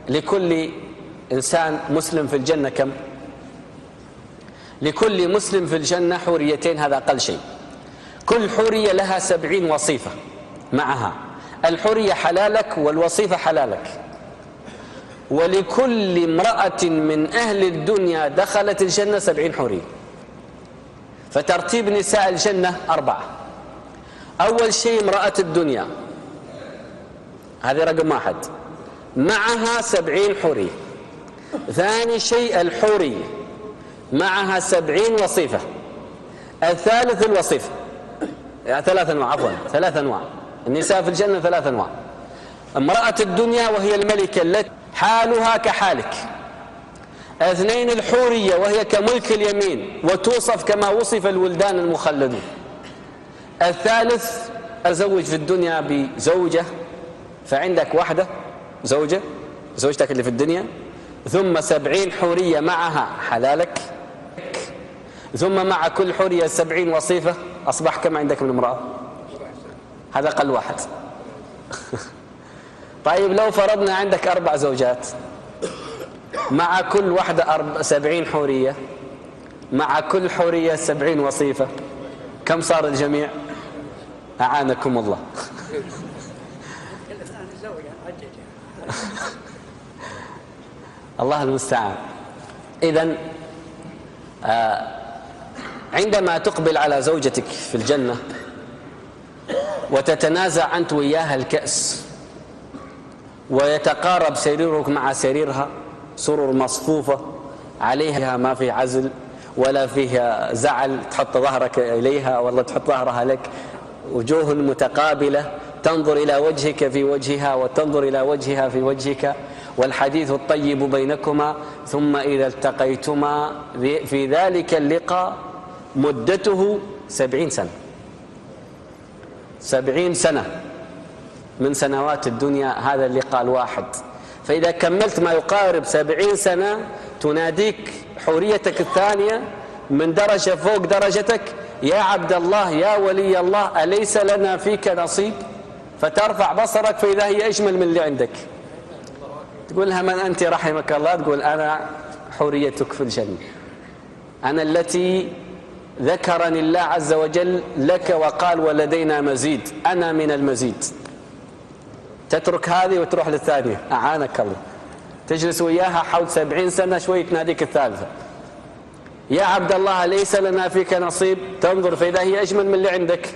لكل إنسان مسلم في الجنة كم؟ لكل مسلم في الجنة حوريتين، هذا أقل شيء. كل حورية لها 70 وصيفة معها، الحورية حلالك والوصيفة حلالك. ولكل امرأة من أهل الدنيا دخلت الجنة 70 حورية. فترتيب نساء الجنة 4. أول شيء امرأة الدنيا، هذه رقم 1، معها 70 حورية. ثاني شيء الحورية معها 70 وصيفة. الثالث الوصيفة، 3 أنواع، عفوا 3 أنواع النساء في الجنة، 3 أنواع. امرأة الدنيا وهي الملكة التي حالها كحالك. 2 الحورية وهي كملك اليمين وتوصف كما وصف الولدان المخلدون. الثالث أزوج في الدنيا بزوجة، فعندك واحدة زوجة، زوجتك اللي في الدنيا، ثم 70 حورية معها حلالك، ثم مع كل حورية 70 وصيفة. أصبح كم عندك من امرأة؟ هذا أقل واحد. طيب لو فرضنا عندك 4 زوجات، مع كل واحدة 70 حورية، مع كل حورية 70 وصيفة، كم صار الجميع؟ أعانكم الله. الله المستعان. إذن عندما تقبل على زوجتك في الجنة وتتنازع أنت وياها الكأس، ويتقارب سريرك مع سريرها، سرر مصفوفة عليها ما في عزل ولا فيها زعل، تحط ظهرك إليها والله تحط ظهرها لك، وجوه متقابلة، تنظر إلى وجهك في وجهها وتنظر إلى وجهها في وجهك، والحديث الطيب بينكما. ثم إذا التقيتما في ذلك اللقاء مدته 70 سنة، 70 سنة من سنوات الدنيا هذا اللقاء الواحد. فإذا كملت ما يقارب 70 سنة تناديك حوريتك الثانية من درجة فوق درجتك: يا عبد الله، يا ولي الله، أليس لنا فيك نصيب؟ فترفع بصرك فإذا هي أجمل من اللي عندك. تقول لها: من أنت رحمك الله؟ تقول: أنا حوريتك في الجنة، أنا التي ذكرني الله عز وجل لك وقال ولدينا مزيد، أنا من المزيد. تترك هذه وتروح للثانية، أعانك الله، تجلس وياها حول 70 سنة، شوي تناديك الثالثة: يا عبد الله ليس لنا فيك نصيب؟ تنظر فإذا هي أجمل من اللي عندك.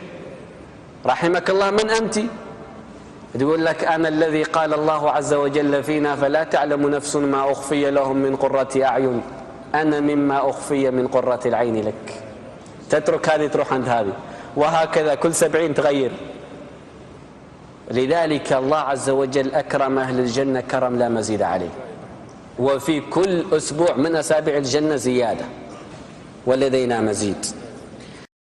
رحمك الله، من أنت؟ تقول لك: أنا الذي قال الله عز وجل فينا: فلا تعلم نفس ما أخفي لهم من قرة أعين، أنا مما أخفي من قرة العين لك. تترك هذه تروح عند هذه، وهكذا كل 70 تغير. لذلك الله عز وجل أكرم أهل الجنة كرم لا مزيد عليه، وفي كل أسبوع من أسابيع الجنة زيادة، ولدينا مزيد.